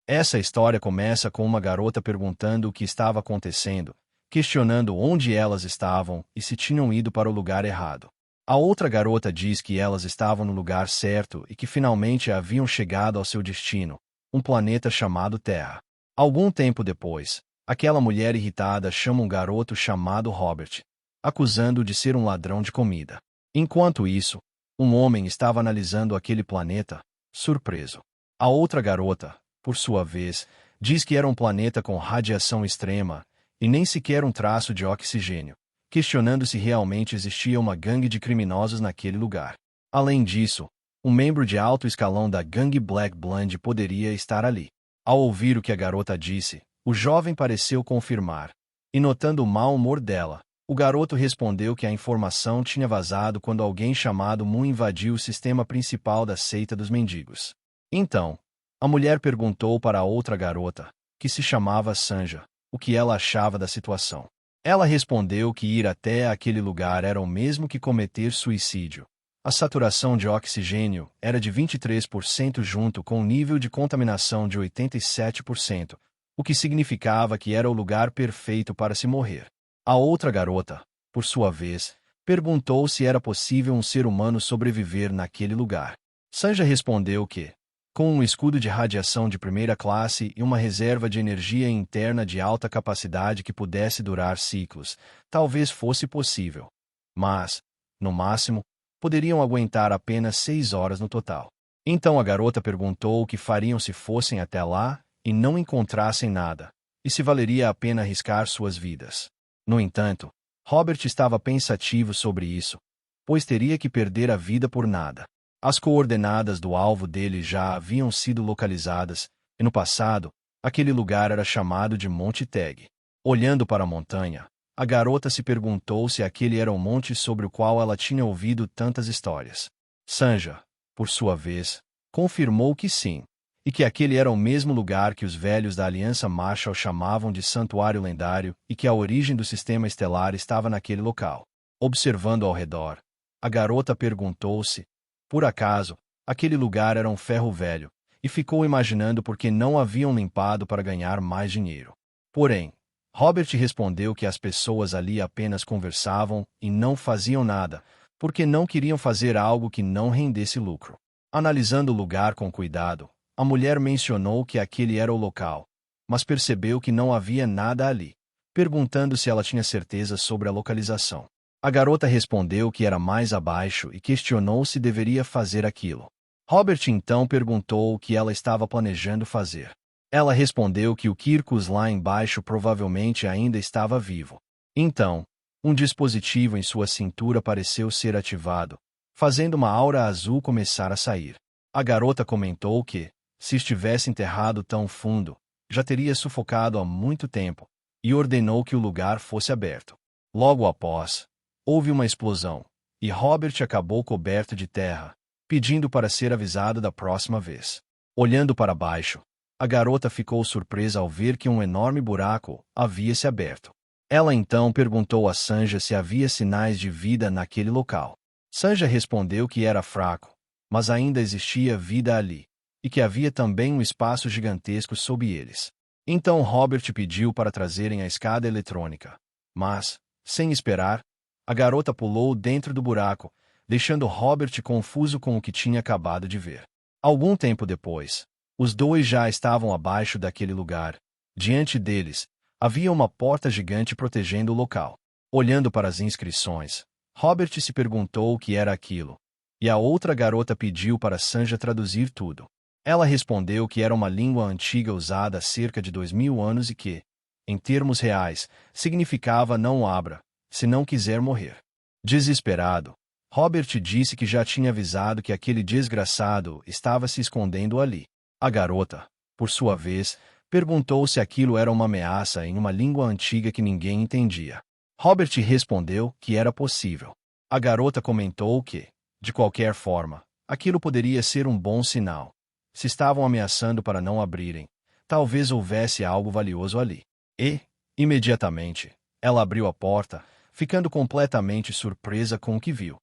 Essa história começa com uma garota perguntando o que estava acontecendo, questionando onde elas estavam e se tinham ido para o lugar errado. A outra garota diz que elas estavam no lugar certo e que finalmente haviam chegado ao seu destino, um planeta chamado Terra. Algum tempo depois, aquela mulher irritada chama um garoto chamado Robert, acusando-o de ser um ladrão de comida. Enquanto isso, um homem estava analisando aquele planeta, surpreso. A outra garota, por sua vez, diz que era um planeta com radiação extrema e nem sequer um traço de oxigênio, questionando se realmente existia uma gangue de criminosos naquele lugar. Além disso, um membro de alto escalão da gangue Black Blood poderia estar ali. Ao ouvir o que a garota disse, o jovem pareceu confirmar. E notando o mau humor dela, o garoto respondeu que a informação tinha vazado quando alguém chamado Moon invadiu o sistema principal da seita dos mendigos. Então, a mulher perguntou para a outra garota, que se chamava Sanja, o que ela achava da situação. Ela respondeu que ir até aquele lugar era o mesmo que cometer suicídio. A saturação de oxigênio era de 23% junto com um nível de contaminação de 87%, o que significava que era o lugar perfeito para se morrer. A outra garota, por sua vez, perguntou se era possível um ser humano sobreviver naquele lugar. Sanja respondeu que, com um escudo de radiação de primeira classe e uma reserva de energia interna de alta capacidade que pudesse durar ciclos, talvez fosse possível. Mas, no máximo, poderiam aguentar apenas 6 horas no total. Então a garota perguntou o que fariam se fossem até lá e não encontrassem nada, e se valeria a pena arriscar suas vidas. No entanto, Robert estava pensativo sobre isso, pois teria que perder a vida por nada. As coordenadas do alvo dele já haviam sido localizadas, e no passado, aquele lugar era chamado de Monte Teg. Olhando para a montanha, a garota se perguntou se aquele era o monte sobre o qual ela tinha ouvido tantas histórias. Sanja, por sua vez, confirmou que sim, e que aquele era o mesmo lugar que os velhos da Aliança Marshall chamavam de Santuário Lendário e que a origem do sistema estelar estava naquele local. Observando ao redor, a garota perguntou-se, por acaso, aquele lugar era um ferro velho, e ficou imaginando por que não haviam limpado para ganhar mais dinheiro. Porém, Robert respondeu que as pessoas ali apenas conversavam e não faziam nada, porque não queriam fazer algo que não rendesse lucro. Analisando o lugar com cuidado, a mulher mencionou que aquele era o local, mas percebeu que não havia nada ali, perguntando se ela tinha certeza sobre a localização. A garota respondeu que era mais abaixo e questionou se deveria fazer aquilo. Robert então perguntou o que ela estava planejando fazer. Ela respondeu que o Kirkus lá embaixo provavelmente ainda estava vivo. Então, um dispositivo em sua cintura pareceu ser ativado, fazendo uma aura azul começar a sair. A garota comentou que, se estivesse enterrado tão fundo, já teria sufocado há muito tempo, e ordenou que o lugar fosse aberto. Logo após, houve uma explosão, e Robert acabou coberto de terra, pedindo para ser avisado da próxima vez. Olhando para baixo, a garota ficou surpresa ao ver que um enorme buraco havia se aberto. Ela então perguntou a Sanja se havia sinais de vida naquele local. Sanja respondeu que era fraco, mas ainda existia vida ali, e que havia também um espaço gigantesco sob eles. Então Robert pediu para trazerem a escada eletrônica, mas, sem esperar, a garota pulou dentro do buraco, deixando Robert confuso com o que tinha acabado de ver. Algum tempo depois, os dois já estavam abaixo daquele lugar. Diante deles, havia uma porta gigante protegendo o local. Olhando para as inscrições, Robert se perguntou o que era aquilo, e a outra garota pediu para Sanja traduzir tudo. Ela respondeu que era uma língua antiga usada há cerca de 2000 anos e que, em termos reais, significava não abra, se não quiser morrer. Desesperado, Robert disse que já tinha avisado que aquele desgraçado estava se escondendo ali. A garota, por sua vez, perguntou se aquilo era uma ameaça em uma língua antiga que ninguém entendia. Robert respondeu que era possível. A garota comentou que, de qualquer forma, aquilo poderia ser um bom sinal. Se estavam ameaçando para não abrirem, talvez houvesse algo valioso ali. E, imediatamente, ela abriu a porta, ficando completamente surpresa com o que viu.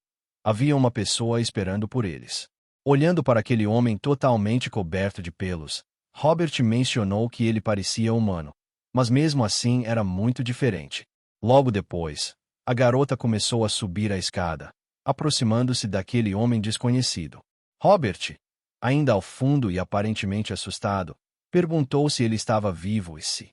Havia uma pessoa esperando por eles. Olhando para aquele homem totalmente coberto de pelos, Robert mencionou que ele parecia humano, mas mesmo assim era muito diferente. Logo depois, a garota começou a subir a escada, aproximando-se daquele homem desconhecido. Robert, ainda ao fundo e aparentemente assustado, perguntou se ele estava vivo e se,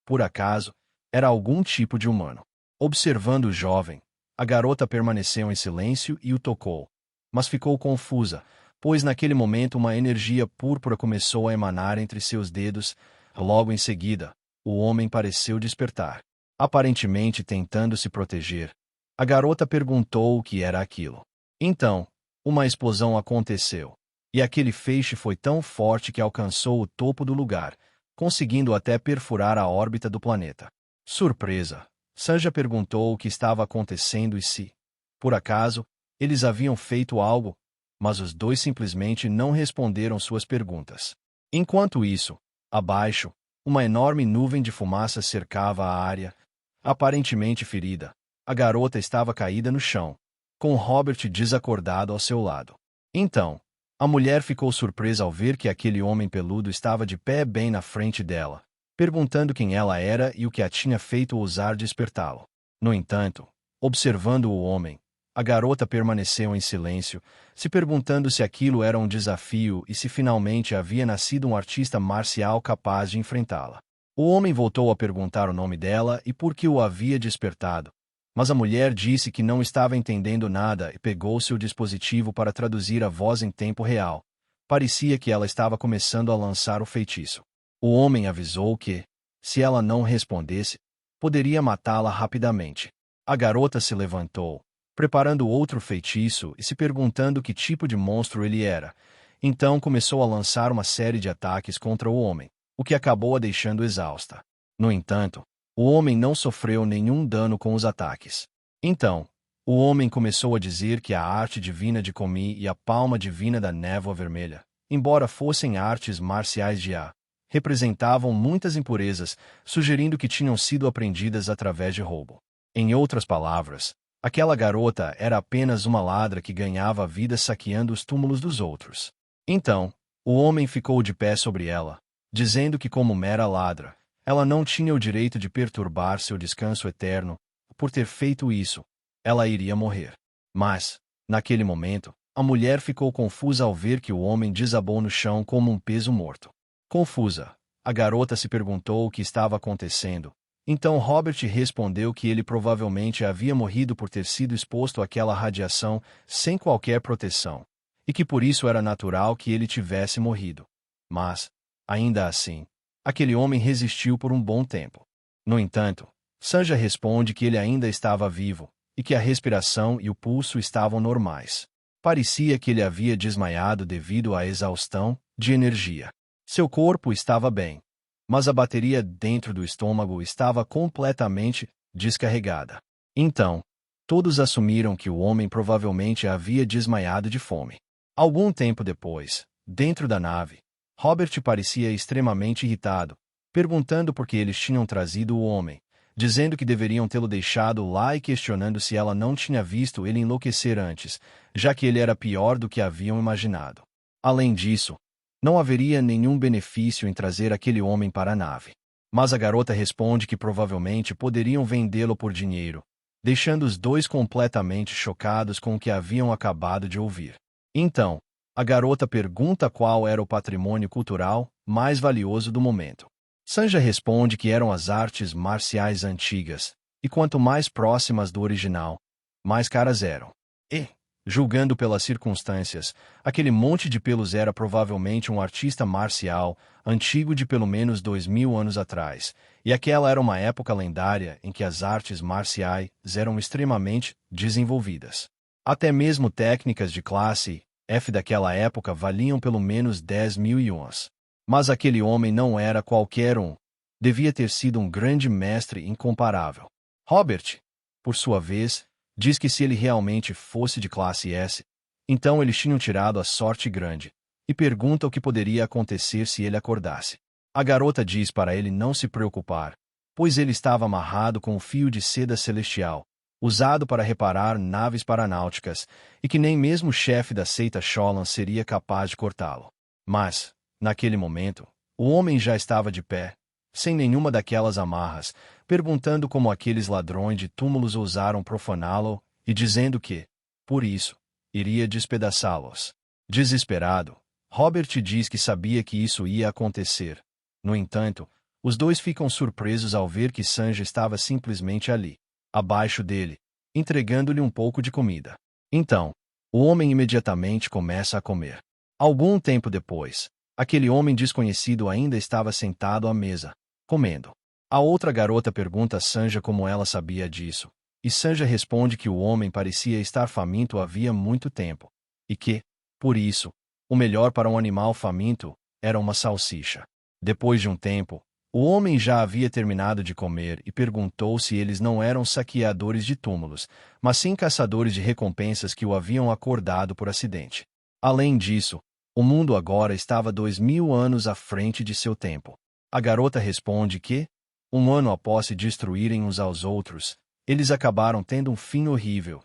por acaso, era algum tipo de humano. Observando o jovem, a garota permaneceu em silêncio e o tocou, mas ficou confusa, pois naquele momento uma energia púrpura começou a emanar entre seus dedos. Logo em seguida, o homem pareceu despertar. Aparentemente tentando se proteger, a garota perguntou o que era aquilo. Então, uma explosão aconteceu, e aquele feixe foi tão forte que alcançou o topo do lugar, conseguindo até perfurar a órbita do planeta. Surpresa, Sanja perguntou o que estava acontecendo e se, por acaso, eles haviam feito algo, mas os dois simplesmente não responderam suas perguntas. Enquanto isso, abaixo, uma enorme nuvem de fumaça cercava a área. Aparentemente ferida, a garota estava caída no chão, com Robert desacordado ao seu lado. Então, a mulher ficou surpresa ao ver que aquele homem peludo estava de pé bem na frente dela, perguntando quem ela era e o que a tinha feito ousar despertá-lo. No entanto, observando o homem, a garota permaneceu em silêncio, se perguntando se aquilo era um desafio e se finalmente havia nascido um artista marcial capaz de enfrentá-la. O homem voltou a perguntar o nome dela e por que o havia despertado, mas a mulher disse que não estava entendendo nada e pegou seu dispositivo para traduzir a voz em tempo real. Parecia que ela estava começando a lançar o feitiço. O homem avisou que, se ela não respondesse, poderia matá-la rapidamente. A garota se levantou, preparando outro feitiço e se perguntando que tipo de monstro ele era. Então começou a lançar uma série de ataques contra o homem, o que acabou a deixando exausta. No entanto, o homem não sofreu nenhum dano com os ataques. Então, o homem começou a dizer que a arte divina de Komi e a palma divina da névoa vermelha, embora fossem artes marciais de A, representavam muitas impurezas, sugerindo que tinham sido aprendidas através de roubo. Em outras palavras, aquela garota era apenas uma ladra que ganhava a vida saqueando os túmulos dos outros. Então, o homem ficou de pé sobre ela, dizendo que como mera ladra, ela não tinha o direito de perturbar seu descanso eterno. Por ter feito isso, ela iria morrer. Mas, naquele momento, a mulher ficou confusa ao ver que o homem desabou no chão como um peso morto. Confusa, a garota se perguntou o que estava acontecendo. Então Robert respondeu que ele provavelmente havia morrido por ter sido exposto àquela radiação sem qualquer proteção, e que por isso era natural que ele tivesse morrido. Mas, ainda assim, aquele homem resistiu por um bom tempo. No entanto, Sanja responde que ele ainda estava vivo, e que a respiração e o pulso estavam normais. Parecia que ele havia desmaiado devido à exaustão de energia. Seu corpo estava bem, mas a bateria dentro do estômago estava completamente descarregada. Então, todos assumiram que o homem provavelmente havia desmaiado de fome. Algum tempo depois, dentro da nave, Robert parecia extremamente irritado, perguntando por que eles tinham trazido o homem, dizendo que deveriam tê-lo deixado lá e questionando se ela não tinha visto ele enlouquecer antes, já que ele era pior do que haviam imaginado. Além disso, não haveria nenhum benefício em trazer aquele homem para a nave. Mas a garota responde que provavelmente poderiam vendê-lo por dinheiro, deixando os dois completamente chocados com o que haviam acabado de ouvir. Então, a garota pergunta qual era o patrimônio cultural mais valioso do momento. Sanja responde que eram as artes marciais antigas, e quanto mais próximas do original, mais caras eram. E, julgando pelas circunstâncias, aquele monte de pelos era provavelmente um artista marcial, antigo de pelo menos 2000 anos atrás, e aquela era uma época lendária em que as artes marciais eram extremamente desenvolvidas. Até mesmo técnicas de classe F daquela época valiam pelo menos 10.000 yuans. Mas aquele homem não era qualquer um. Devia ter sido um grande mestre incomparável. Robert, por sua vez, diz que se ele realmente fosse de classe S, então eles tinham tirado a sorte grande, e pergunta o que poderia acontecer se ele acordasse. A garota diz para ele não se preocupar, pois ele estava amarrado com um fio de seda celestial, usado para reparar naves paranáuticas, e que nem mesmo o chefe da seita Sholan seria capaz de cortá-lo. Mas, naquele momento, O homem já estava de pé, sem nenhuma daquelas amarras, perguntando como aqueles ladrões de túmulos ousaram profaná-lo, e dizendo que, por isso, iria despedaçá-los. Desesperado, Robert diz que sabia que isso ia acontecer. No entanto, os dois ficam surpresos ao ver que Sanja estava simplesmente ali, abaixo dele, entregando-lhe um pouco de comida. Então, o homem imediatamente começa a comer. Algum tempo depois, aquele homem desconhecido ainda estava sentado à mesa, comendo. A outra garota pergunta a Sanja como ela sabia disso, e Sanja responde que o homem parecia estar faminto havia muito tempo, e que, por isso, o melhor para um animal faminto era uma salsicha. Depois de um tempo, o homem já havia terminado de comer e perguntou se eles não eram saqueadores de túmulos, mas sim caçadores de recompensas que o haviam acordado por acidente. Além disso, o mundo agora estava 2000 anos à frente de seu tempo. A garota responde que, um ano após se destruírem uns aos outros, eles acabaram tendo um fim horrível.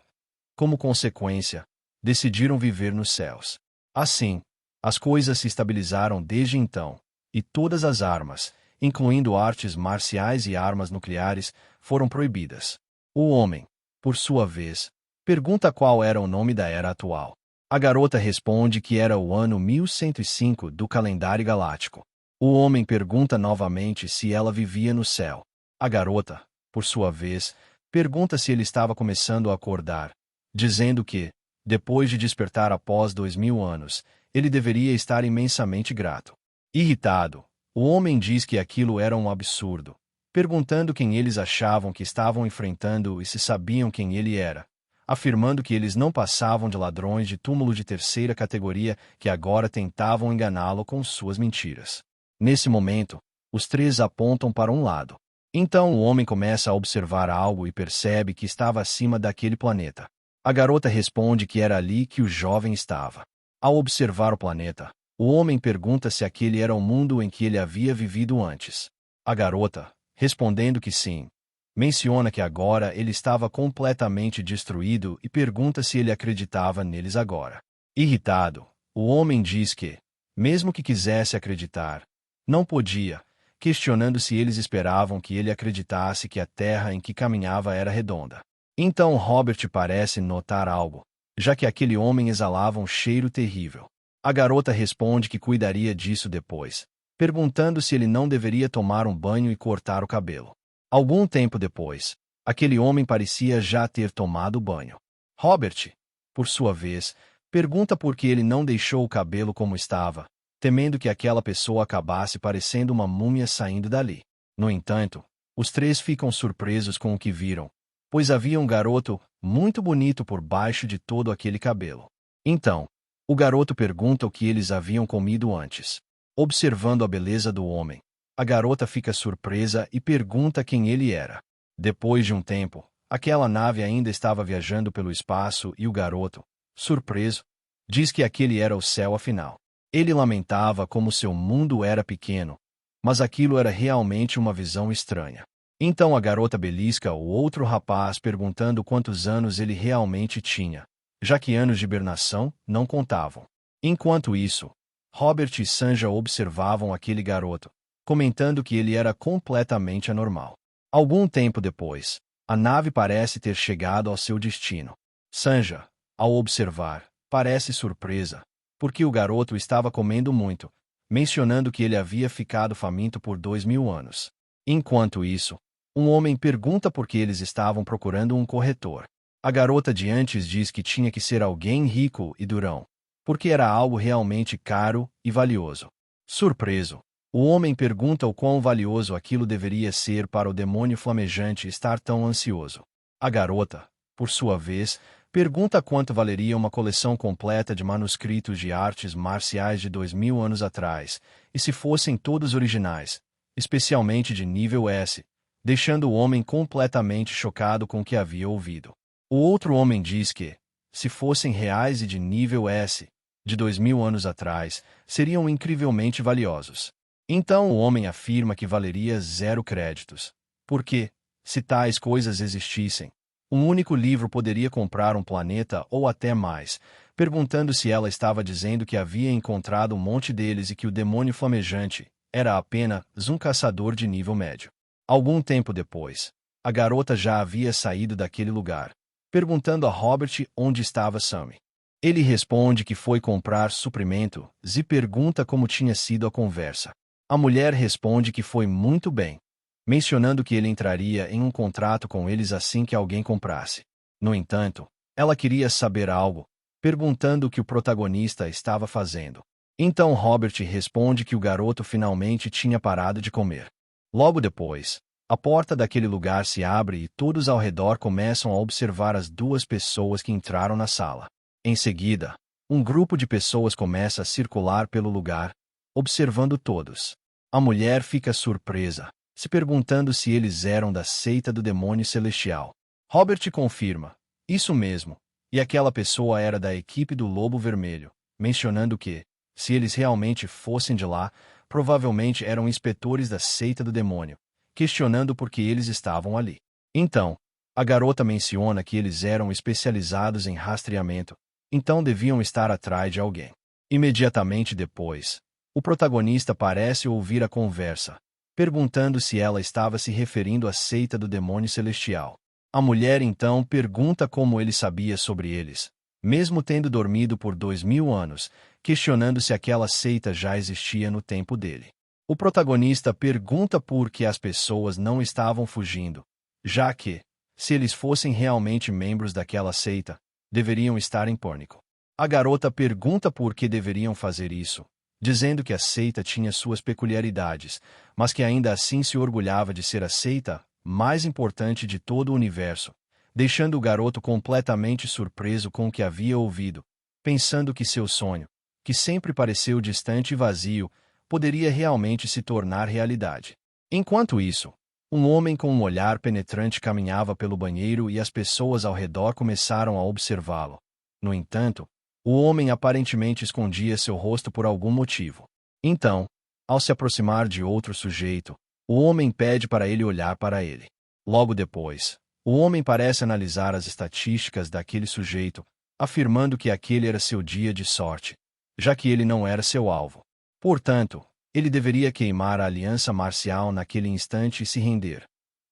Como consequência, decidiram viver nos céus. Assim, as coisas se estabilizaram desde então, e todas as armas, incluindo artes marciais e armas nucleares, foram proibidas. O homem, por sua vez, pergunta qual era o nome da era atual. A garota responde que era o ano 1105 do calendário galáctico. O homem pergunta novamente se ela vivia no céu. A garota, por sua vez, pergunta se ele estava começando a acordar, dizendo que, depois de despertar após 2000 anos, ele deveria estar imensamente grato. Irritado, o homem diz que aquilo era um absurdo, perguntando quem eles achavam que estavam enfrentando e se sabiam quem ele era, afirmando que eles não passavam de ladrões de túmulo de terceira categoria que agora tentavam enganá-lo com suas mentiras. Nesse momento, os três apontam para um lado. Então o homem começa a observar algo e percebe que estava acima daquele planeta. A garota responde que era ali que o jovem estava. Ao observar o planeta, o homem pergunta se aquele era o mundo em que ele havia vivido antes. A garota, respondendo que sim, menciona que agora ele estava completamente destruído e pergunta se ele acreditava neles agora. Irritado, o homem diz que, mesmo que quisesse acreditar, não podia, questionando se eles esperavam que ele acreditasse que a terra em que caminhava era redonda. Então Robert parece notar algo, já que aquele homem exalava um cheiro terrível. A garota responde que cuidaria disso depois, perguntando se ele não deveria tomar um banho e cortar o cabelo. Algum tempo depois, aquele homem parecia já ter tomado banho. Robert, por sua vez, pergunta por que ele não deixou o cabelo como estava, temendo que aquela pessoa acabasse parecendo uma múmia saindo dali. No entanto, os três ficam surpresos com o que viram, pois havia um garoto muito bonito por baixo de todo aquele cabelo. Então, o garoto pergunta o que eles haviam comido antes. Observando a beleza do homem, a garota fica surpresa e pergunta quem ele era. Depois de um tempo, aquela nave ainda estava viajando pelo espaço e o garoto, surpreso, diz que aquele era o céu afinal. Ele lamentava como seu mundo era pequeno, mas aquilo era realmente uma visão estranha. Então a garota belisca o outro rapaz perguntando quantos anos ele realmente tinha, já que anos de hibernação não contavam. Enquanto isso, Robert e Sanja observavam aquele garoto, comentando que ele era completamente anormal. Algum tempo depois, a nave parece ter chegado ao seu destino. Sanja, ao observar, parece surpresa, porque o garoto estava comendo muito, mencionando que ele havia ficado faminto por 2000 anos. Enquanto isso, um homem pergunta por que eles estavam procurando um corretor. A garota de antes diz que tinha que ser alguém rico e durão, porque era algo realmente caro e valioso. Surpreso, o homem pergunta o quão valioso aquilo deveria ser para o demônio flamejante estar tão ansioso. A garota, por sua vez, pergunta quanto valeria uma coleção completa de manuscritos de artes marciais de 2000 anos atrás, e se fossem todos originais, especialmente de nível S, deixando o homem completamente chocado com o que havia ouvido. O outro homem diz que, se fossem reais e de nível S, de 2000 anos atrás, seriam incrivelmente valiosos. Então o homem afirma que valeria 0 créditos, porque, se tais coisas existissem, um único livro poderia comprar um planeta ou até mais, perguntando se ela estava dizendo que havia encontrado um monte deles e que o demônio flamejante era apenas um caçador de nível médio. Algum tempo depois, a garota já havia saído daquele lugar, perguntando a Robert onde estava Sammy. Ele responde que foi comprar suprimento e pergunta como tinha sido a conversa. A mulher responde que foi muito bem, mencionando que ele entraria em um contrato com eles assim que alguém comprasse. No entanto, ela queria saber algo, perguntando o que o protagonista estava fazendo. Então Robert responde que o garoto finalmente tinha parado de comer. Logo depois, a porta daquele lugar se abre e todos ao redor começam a observar as duas pessoas que entraram na sala. Em seguida, um grupo de pessoas começa a circular pelo lugar, observando todos. A mulher fica surpresa, se perguntando se eles eram da seita do demônio celestial. Robert confirma, isso mesmo, e aquela pessoa era da equipe do Lobo Vermelho, mencionando que, se eles realmente fossem de lá, provavelmente eram inspetores da seita do demônio, questionando por que eles estavam ali. Então, a garota menciona que eles eram especializados em rastreamento, então deviam estar atrás de alguém. Imediatamente depois, o protagonista parece ouvir a conversa, perguntando se ela estava se referindo à seita do demônio celestial. A mulher então pergunta como ele sabia sobre eles, mesmo tendo dormido por 2000 anos, questionando se aquela seita já existia no tempo dele. O protagonista pergunta por que as pessoas não estavam fugindo, já que, se eles fossem realmente membros daquela seita, deveriam estar em pânico. A garota pergunta por que deveriam fazer isso, dizendo que a seita tinha suas peculiaridades, mas que ainda assim se orgulhava de ser a seita mais importante de todo o universo, deixando o garoto completamente surpreso com o que havia ouvido, pensando que seu sonho, que sempre pareceu distante e vazio, poderia realmente se tornar realidade. Enquanto isso, um homem com um olhar penetrante caminhava pelo banheiro e as pessoas ao redor começaram a observá-lo. No entanto, o homem aparentemente escondia seu rosto por algum motivo. Então, ao se aproximar de outro sujeito, o homem pede para ele olhar para ele. Logo depois, o homem parece analisar as estatísticas daquele sujeito, afirmando que aquele era seu dia de sorte, já que ele não era seu alvo. Portanto, ele deveria queimar a aliança marcial naquele instante e se render.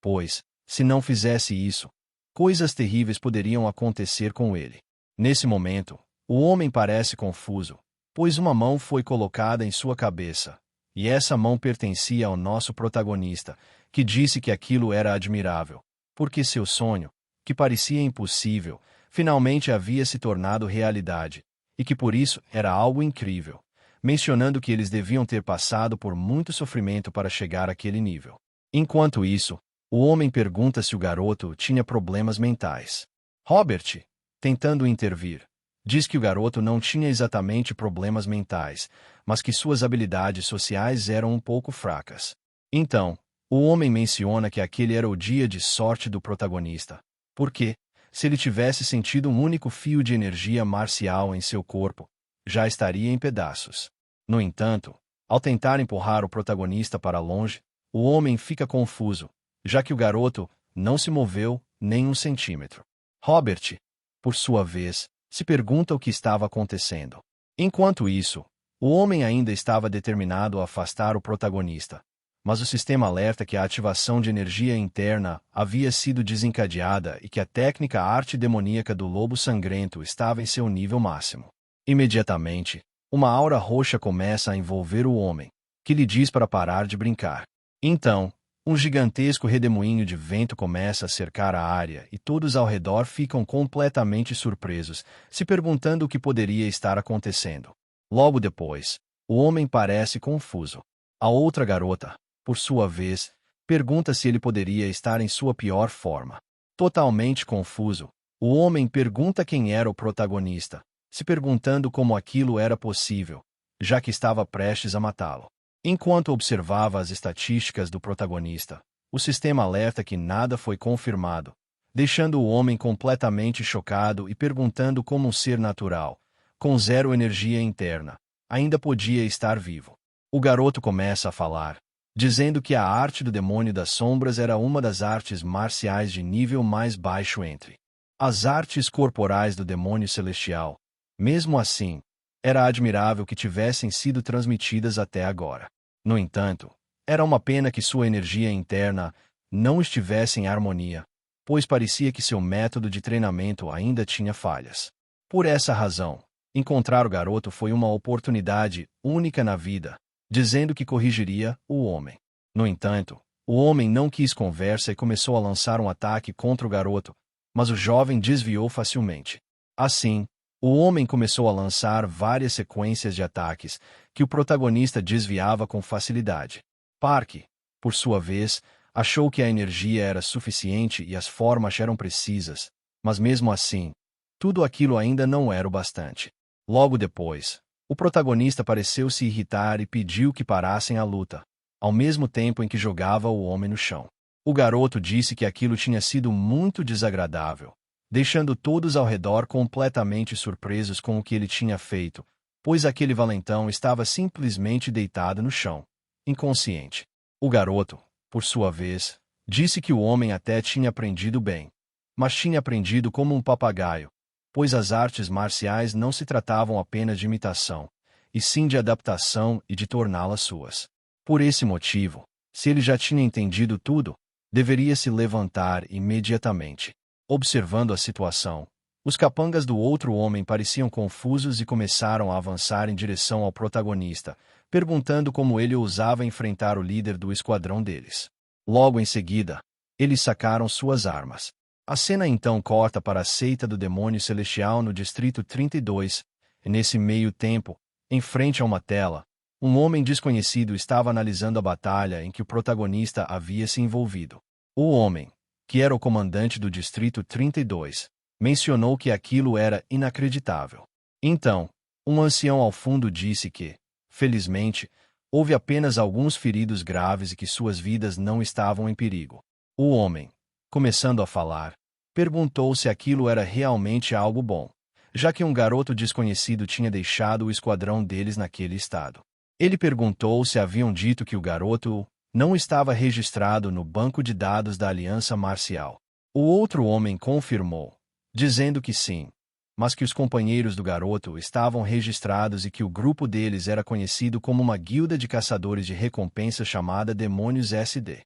Pois, se não fizesse isso, coisas terríveis poderiam acontecer com ele. Nesse momento, o homem parece confuso, pois uma mão foi colocada em sua cabeça, e essa mão pertencia ao nosso protagonista, que disse que aquilo era admirável, porque seu sonho, que parecia impossível, finalmente havia se tornado realidade, e que por isso era algo incrível, mencionando que eles deviam ter passado por muito sofrimento para chegar àquele nível. Enquanto isso, o homem pergunta se o garoto tinha problemas mentais. Robert, tentando intervir, diz que o garoto não tinha exatamente problemas mentais, mas que suas habilidades sociais eram um pouco fracas. Então, o homem menciona que aquele era o dia de sorte do protagonista, porque, se ele tivesse sentido um único fio de energia marcial em seu corpo, já estaria em pedaços. No entanto, ao tentar empurrar o protagonista para longe, o homem fica confuso, já que o garoto não se moveu nem um centímetro. Robert, por sua vez, se pergunta o que estava acontecendo. Enquanto isso, o homem ainda estava determinado a afastar o protagonista, mas o sistema alerta que a ativação de energia interna havia sido desencadeada e que a técnica arte demoníaca do lobo sangrento estava em seu nível máximo. Imediatamente, uma aura roxa começa a envolver o homem, que lhe diz para parar de brincar. Então, um gigantesco redemoinho de vento começa a cercar a área e todos ao redor ficam completamente surpresos, se perguntando o que poderia estar acontecendo. Logo depois, o homem parece confuso. A outra garota, por sua vez, pergunta se ele poderia estar em sua pior forma. Totalmente confuso, o homem pergunta quem era o protagonista, se perguntando como aquilo era possível, já que estava prestes a matá-lo. Enquanto observava as estatísticas do protagonista, o sistema alerta que nada foi confirmado, deixando o homem completamente chocado e perguntando como um ser natural, com zero energia interna, ainda podia estar vivo. O garoto começa a falar, dizendo que a arte do demônio das sombras era uma das artes marciais de nível mais baixo entre as artes corporais do demônio celestial. Mesmo assim, era admirável que tivessem sido transmitidas até agora. No entanto, era uma pena que sua energia interna não estivesse em harmonia, pois parecia que seu método de treinamento ainda tinha falhas. Por essa razão, encontrar o garoto foi uma oportunidade única na vida, dizendo que corrigiria o homem. No entanto, o homem não quis conversa e começou a lançar um ataque contra o garoto, mas o jovem desviou facilmente. Assim, o homem começou a lançar várias sequências de ataques, que o protagonista desviava com facilidade. Park, por sua vez, achou que a energia era suficiente e as formas eram precisas, mas mesmo assim, tudo aquilo ainda não era o bastante. Logo depois, o protagonista pareceu se irritar e pediu que parassem a luta, ao mesmo tempo em que jogava o homem no chão. O garoto disse que aquilo tinha sido muito desagradável, deixando todos ao redor completamente surpresos com o que ele tinha feito, pois aquele valentão estava simplesmente deitado no chão, inconsciente. O garoto, por sua vez, disse que o homem até tinha aprendido bem, mas tinha aprendido como um papagaio, pois as artes marciais não se tratavam apenas de imitação, e sim de adaptação e de torná-las suas. Por esse motivo, se ele já tinha entendido tudo, deveria se levantar imediatamente. Observando a situação, os capangas do outro homem pareciam confusos e começaram a avançar em direção ao protagonista, perguntando como ele ousava enfrentar o líder do esquadrão deles. Logo em seguida, eles sacaram suas armas. A cena então corta para a seita do demônio celestial no Distrito 32, e nesse meio tempo, em frente a uma tela, um homem desconhecido estava analisando a batalha em que o protagonista havia se envolvido. O homem, que era o comandante do Distrito 32, mencionou que aquilo era inacreditável. Então, um ancião ao fundo disse que, felizmente, houve apenas alguns feridos graves e que suas vidas não estavam em perigo. O homem, começando a falar, perguntou se aquilo era realmente algo bom, já que um garoto desconhecido tinha deixado o esquadrão deles naquele estado. Ele perguntou se haviam dito que o garoto não estava registrado no banco de dados da Aliança Marcial. O outro homem confirmou, dizendo que sim, mas que os companheiros do garoto estavam registrados e que o grupo deles era conhecido como uma guilda de caçadores de recompensa chamada Demônios SD.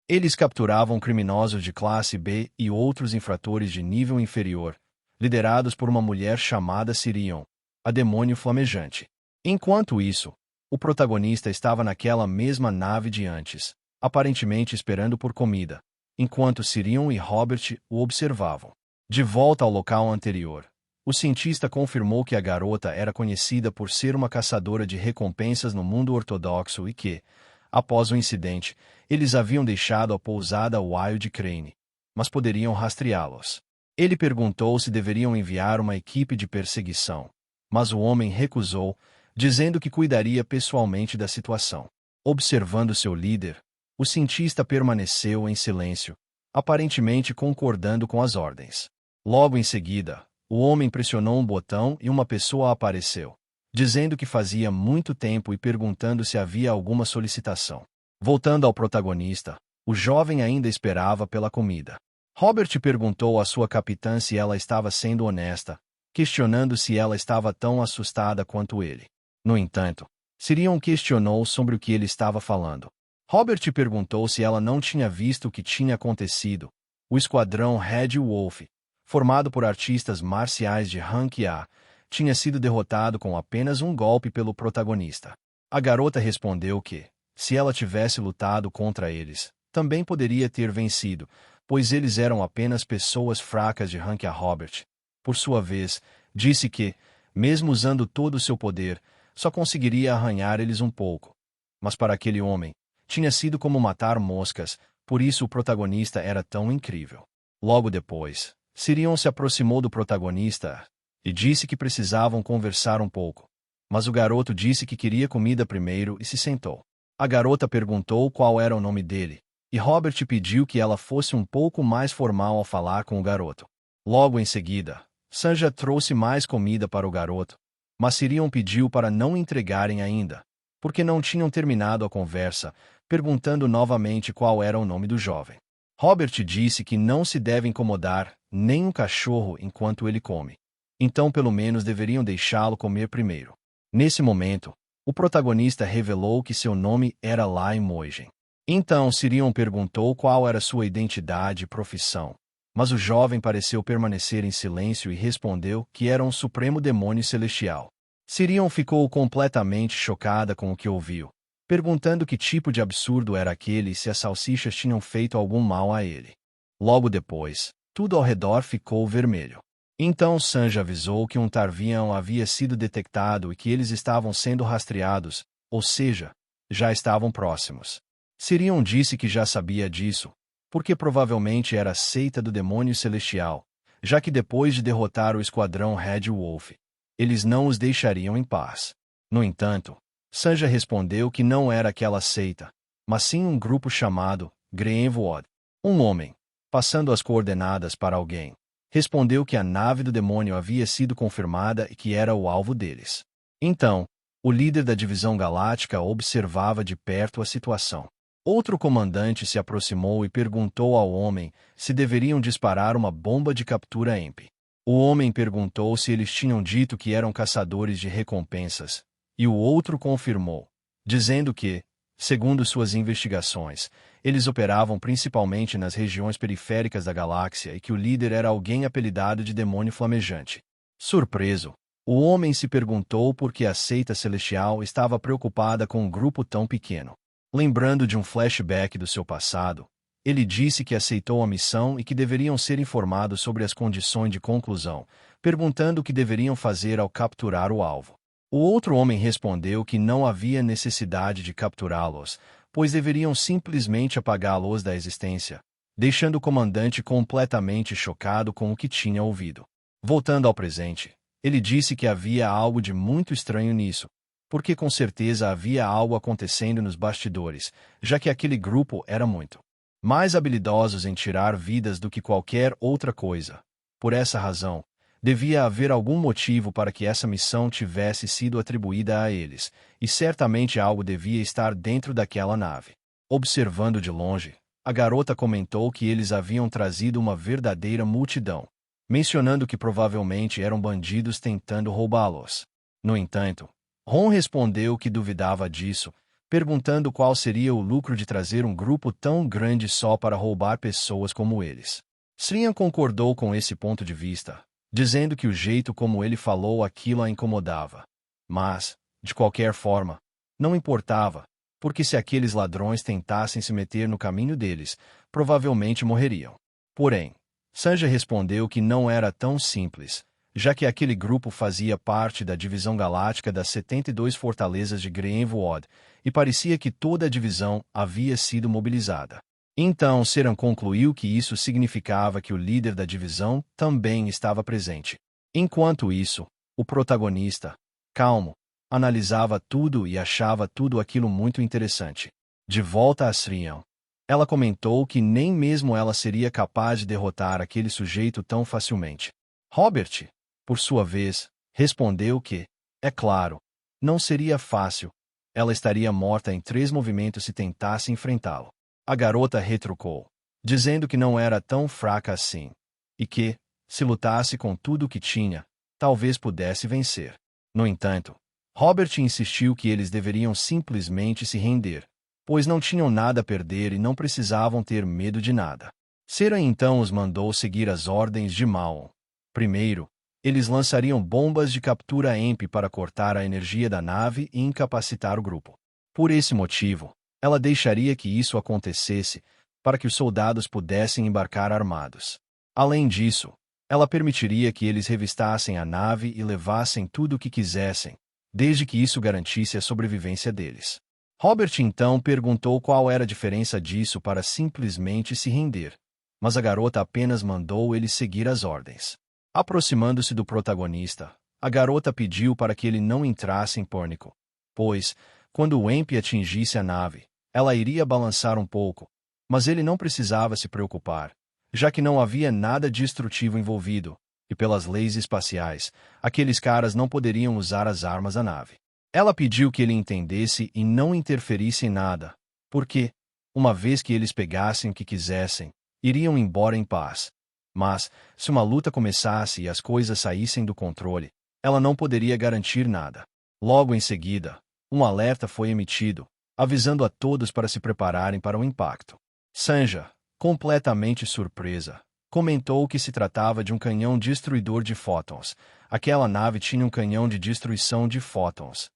Eles capturavam criminosos de classe B e outros infratores de nível inferior, liderados por uma mulher chamada Sirion, a demônio flamejante. Enquanto isso, o protagonista estava naquela mesma nave de antes, aparentemente esperando por comida, enquanto Sirion e Robert o observavam. De volta ao local anterior, o cientista confirmou que a garota era conhecida por ser uma caçadora de recompensas no mundo ortodoxo e que, após o incidente, eles haviam deixado a pousada Wild Crane, mas poderiam rastreá-los. Ele perguntou se deveriam enviar uma equipe de perseguição, mas o homem recusou, dizendo que cuidaria pessoalmente da situação. Observando seu líder, o cientista permaneceu em silêncio, aparentemente concordando com as ordens. Logo em seguida, o homem pressionou um botão e uma pessoa apareceu, dizendo que fazia muito tempo e perguntando se havia alguma solicitação. Voltando ao protagonista, o jovem ainda esperava pela comida. Robert perguntou à sua capitã se ela estava sendo honesta, questionando se ela estava tão assustada quanto ele. No entanto, Sirion questionou sobre o que ele estava falando. Robert perguntou se ela não tinha visto o que tinha acontecido. O esquadrão Red Wolf, formado por artistas marciais de rank A, tinha sido derrotado com apenas um golpe pelo protagonista. A garota respondeu que, se ela tivesse lutado contra eles, também poderia ter vencido, pois eles eram apenas pessoas fracas de rank A. Robert, por sua vez, disse que, mesmo usando todo o seu poder, só conseguiria arranhar eles um pouco. Mas para aquele homem, tinha sido como matar moscas, por isso o protagonista era tão incrível. Logo depois, Sirion se aproximou do protagonista e disse que precisavam conversar um pouco. Mas o garoto disse que queria comida primeiro e se sentou. A garota perguntou qual era o nome dele, e Robert pediu que ela fosse um pouco mais formal ao falar com o garoto. Logo em seguida, Sanja trouxe mais comida para o garoto, mas Sirion pediu para não entregarem ainda, porque não tinham terminado a conversa, perguntando novamente qual era o nome do jovem. Robert disse que não se deve incomodar nem um cachorro enquanto ele come. Então pelo menos deveriam deixá-lo comer primeiro. Nesse momento, O protagonista revelou que seu nome era Lai Moigen. Então Sirion perguntou qual era sua identidade e profissão. Mas o jovem pareceu permanecer em silêncio e respondeu que era um supremo demônio celestial. Sirion ficou completamente chocada com o que ouviu, perguntando que tipo de absurdo era aquele e se as salsichas tinham feito algum mal a ele. Logo depois, tudo ao redor ficou vermelho. Então Sanji avisou que um Tarvian havia sido detectado e que eles estavam sendo rastreados, ou seja, já estavam próximos. Sirion disse que já sabia disso, porque provavelmente era a seita do demônio celestial, já que depois de derrotar o esquadrão Red Wolf, eles não os deixariam em paz. No entanto, Sanji respondeu que não era aquela seita, mas sim um grupo chamado Greenwood. Um homem, passando as coordenadas para alguém, respondeu que a nave do demônio havia sido confirmada e que era o alvo deles. Então, o líder da divisão galáctica observava de perto a situação. Outro comandante se aproximou e perguntou ao homem se deveriam disparar uma bomba de captura EMP. O homem perguntou se eles tinham dito que eram caçadores de recompensas, e o outro confirmou, dizendo que, segundo suas investigações, eles operavam principalmente nas regiões periféricas da galáxia e que o líder era alguém apelidado de Demônio Flamejante. Surpreso, o homem se perguntou por que a seita celestial estava preocupada com um grupo tão pequeno. Lembrando de um flashback do seu passado, ele disse que aceitou a missão e que deveriam ser informados sobre as condições de conclusão, perguntando o que deveriam fazer ao capturar o alvo. O outro homem respondeu que não havia necessidade de capturá-los, pois deveriam simplesmente apagá-los da existência, deixando o comandante completamente chocado com o que tinha ouvido. Voltando ao presente, ele disse que havia algo de muito estranho nisso, porque com certeza havia algo acontecendo nos bastidores, já que aquele grupo era muito mais habilidosos em tirar vidas do que qualquer outra coisa. Por essa razão, devia haver algum motivo para que essa missão tivesse sido atribuída a eles, e certamente algo devia estar dentro daquela nave. Observando de longe, a garota comentou que eles haviam trazido uma verdadeira multidão, mencionando que provavelmente eram bandidos tentando roubá-los. No entanto, Ron respondeu que duvidava disso, perguntando qual seria o lucro de trazer um grupo tão grande só para roubar pessoas como eles. Srian concordou com esse ponto de vista, dizendo que o jeito como ele falou aquilo a incomodava. Mas, de qualquer forma, não importava, porque se aqueles ladrões tentassem se meter no caminho deles, provavelmente morreriam. Porém, Sanji respondeu que não era tão simples, já que aquele grupo fazia parte da divisão galáctica das 72 fortalezas de Greenwood, e parecia que toda a divisão havia sido mobilizada. Então Seran concluiu que isso significava que o líder da divisão também estava presente. Enquanto isso, o protagonista, calmo, analisava tudo e achava tudo aquilo muito interessante. De volta a Srian, ela comentou que nem mesmo ela seria capaz de derrotar aquele sujeito tão facilmente. Robert, por sua vez, respondeu que, é claro, não seria fácil. Ela estaria morta em 3 movimentos se tentasse enfrentá-lo. A garota retrucou, dizendo que não era tão fraca assim, e que, se lutasse com tudo o que tinha, talvez pudesse vencer. No entanto, Robert insistiu que eles deveriam simplesmente se render, pois não tinham nada a perder e não precisavam ter medo de nada. Seran então os mandou seguir as ordens de Maon. Primeiro, eles lançariam bombas de captura EMP para cortar a energia da nave e incapacitar o grupo. Por esse motivo, ela deixaria que isso acontecesse, para que os soldados pudessem embarcar armados. Além disso, ela permitiria que eles revistassem a nave e levassem tudo o que quisessem, desde que isso garantisse a sobrevivência deles. Robert então perguntou qual era a diferença disso para simplesmente se render, mas a garota apenas mandou ele seguir as ordens. Aproximando-se do protagonista, a garota pediu para que ele não entrasse em pânico, pois, quando o EMP atingisse a nave, ela iria balançar um pouco, mas ele não precisava se preocupar, já que não havia nada destrutivo envolvido, e pelas leis espaciais, aqueles caras não poderiam usar as armas da nave. Ela pediu que ele entendesse e não interferisse em nada, porque, uma vez que eles pegassem o que quisessem, iriam embora em paz. Mas, se uma luta começasse e as coisas saíssem do controle, ela não poderia garantir nada. Logo em seguida, Um alerta foi emitido, avisando a todos para se prepararem para o impacto. Sanja, completamente surpresa, comentou que se tratava de um canhão destruidor de fótons. Aquela nave tinha um canhão de destruição de fótons.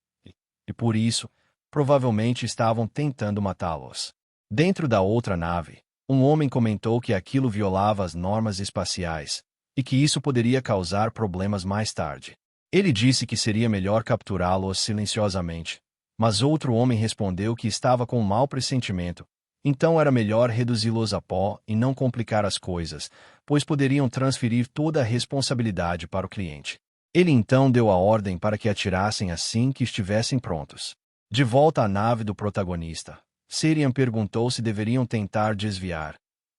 E por isso, provavelmente estavam tentando matá-los. Dentro da outra nave, um homem comentou que aquilo violava as normas espaciais e que isso poderia causar problemas mais tarde. Ele disse que seria melhor capturá-los silenciosamente, mas outro homem respondeu que estava com um mau pressentimento, então era melhor reduzi-los a pó e não complicar as coisas, pois poderiam transferir toda a responsabilidade para o cliente. Ele então deu a ordem para que atirassem assim que estivessem prontos. De volta à nave do protagonista, Sirian perguntou se deveriam tentar desviar.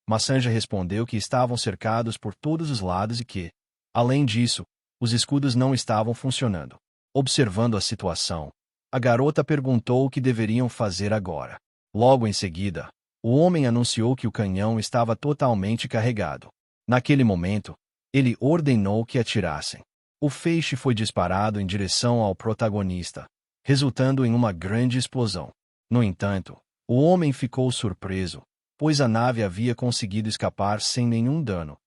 Mas Sanja respondeu que estavam cercados por todos os lados e que, além disso, os escudos não estavam funcionando. Observando a situação, a garota perguntou o que deveriam fazer agora. Logo em seguida, o homem anunciou que o canhão estava totalmente carregado. Naquele momento, ele ordenou que atirassem. O feixe foi disparado em direção ao protagonista, resultando em uma grande explosão. No entanto, o homem ficou surpreso, pois a nave havia conseguido escapar sem nenhum dano.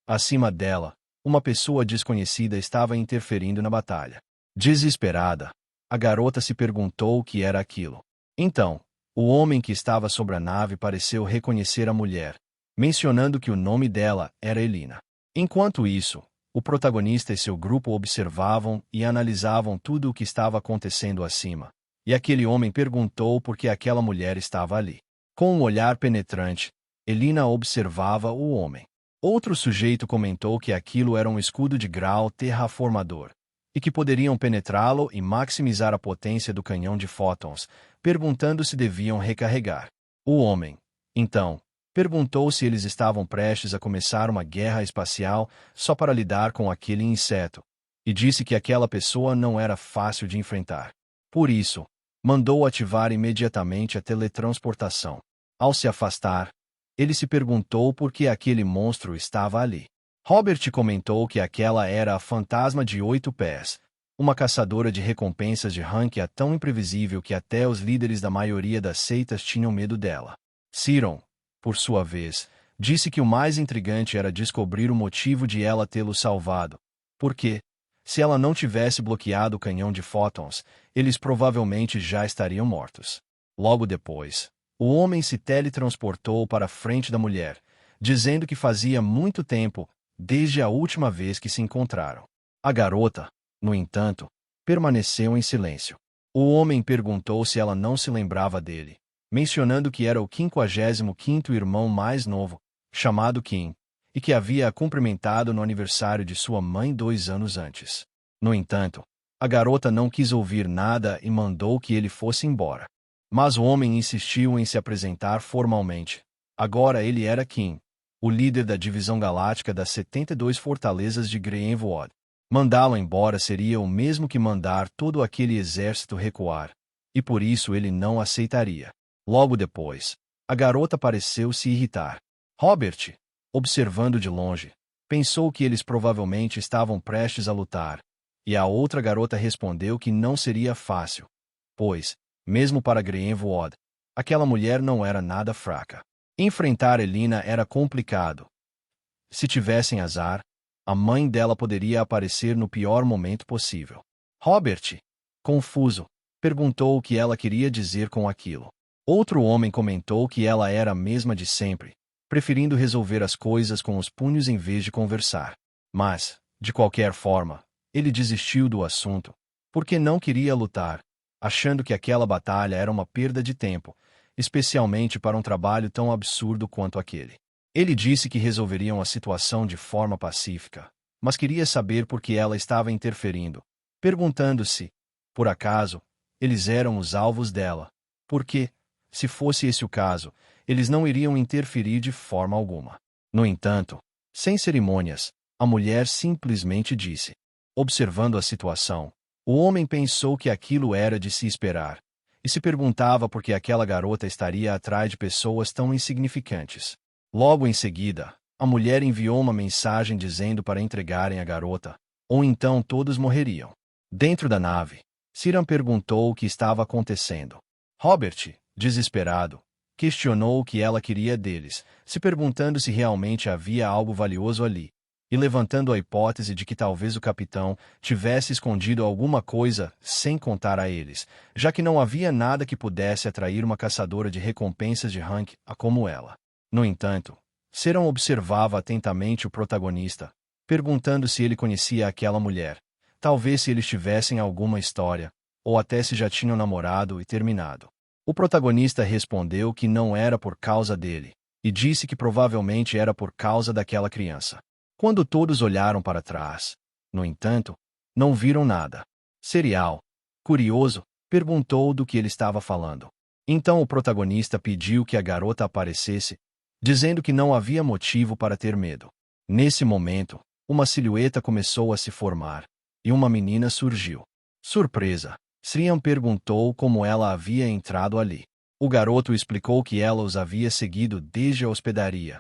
Acima dela, uma pessoa desconhecida estava interferindo na batalha. Desesperada, a garota se perguntou o que era aquilo. Então, o homem que estava sobre a nave pareceu reconhecer a mulher, mencionando que o nome dela era Elina. Enquanto isso, o protagonista e seu grupo observavam e analisavam tudo o que estava acontecendo acima. E aquele homem perguntou por que aquela mulher estava ali. Com um olhar penetrante, Elina observava o homem. Outro sujeito comentou que aquilo era um escudo de grau terraformador, e que poderiam penetrá-lo e maximizar a potência do canhão de fótons, perguntando se deviam recarregar. O homem, então, perguntou se eles estavam prestes a começar uma guerra espacial só para lidar com aquele inseto, e disse que aquela pessoa não era fácil de enfrentar. Por isso, mandou ativar imediatamente a teletransportação. Ao se afastar, ele se perguntou por que aquele monstro estava ali. Robert comentou que aquela era a fantasma de 8 pés, uma caçadora de recompensas de ranking tão imprevisível que até os líderes da maioria das seitas tinham medo dela. Siron, por sua vez, disse que o mais intrigante era descobrir o motivo de ela tê-lo salvado, porque, se ela não tivesse bloqueado o canhão de fótons, eles provavelmente já estariam mortos. Logo depois, o homem se teletransportou para a frente da mulher, dizendo que fazia muito tempo, desde a última vez que se encontraram. A garota, no entanto, permaneceu em silêncio. O homem perguntou se ela não se lembrava dele, mencionando que era o 55º irmão mais novo, chamado Kim, e que havia a cumprimentado no aniversário de sua mãe 2 anos antes. No entanto, a garota não quis ouvir nada e mandou que ele fosse embora. Mas o homem insistiu em se apresentar formalmente. Agora ele era Kim, o líder da divisão galáctica das 72 fortalezas de Greenwood. Mandá-lo embora seria o mesmo que mandar todo aquele exército recuar, e por isso ele não aceitaria. Logo depois, a garota pareceu se irritar. Robert, observando de longe, pensou que eles provavelmente estavam prestes a lutar, e a outra garota respondeu que não seria fácil, pois, mesmo para Greenwood, aquela mulher não era nada fraca. Enfrentar Elina era complicado. Se tivessem azar, a mãe dela poderia aparecer no pior momento possível. Robert, confuso, perguntou o que ela queria dizer com aquilo. Outro homem comentou que ela era a mesma de sempre, preferindo resolver as coisas com os punhos em vez de conversar. Mas, de qualquer forma, ele desistiu do assunto, porque não queria lutar, achando que aquela batalha era uma perda de tempo, especialmente para um trabalho tão absurdo quanto aquele. Ele disse que resolveriam a situação de forma pacífica, mas queria saber por que ela estava interferindo, perguntando se, por acaso, eles eram os alvos dela, porque, se fosse esse o caso, eles não iriam interferir de forma alguma. No entanto, sem cerimônias, a mulher simplesmente disse. Observando a situação, o homem pensou que aquilo era de se esperar, e se perguntava por que aquela garota estaria atrás de pessoas tão insignificantes. Logo em seguida, a mulher enviou uma mensagem dizendo para entregarem a garota, ou então todos morreriam. Dentro da nave, Siran perguntou o que estava acontecendo. Robert, desesperado, questionou o que ela queria deles, se perguntando se realmente havia algo valioso ali, e levantando a hipótese de que talvez o capitão tivesse escondido alguma coisa sem contar a eles, já que não havia nada que pudesse atrair uma caçadora de recompensas de rank como ela. No entanto, Siran observava atentamente o protagonista, perguntando se ele conhecia aquela mulher, talvez se eles tivessem alguma história, ou até se já tinham namorado e terminado. O protagonista respondeu que não era por causa dele, e disse que provavelmente era por causa daquela criança. Quando todos olharam para trás, no entanto, não viram nada. Serial, curioso, perguntou do que ele estava falando. Então o protagonista pediu que a garota aparecesse, dizendo que não havia motivo para ter medo. Nesse momento, uma silhueta começou a se formar, e uma menina surgiu. Surpresa, Srian perguntou como ela havia entrado ali. O garoto explicou que ela os havia seguido desde a hospedaria.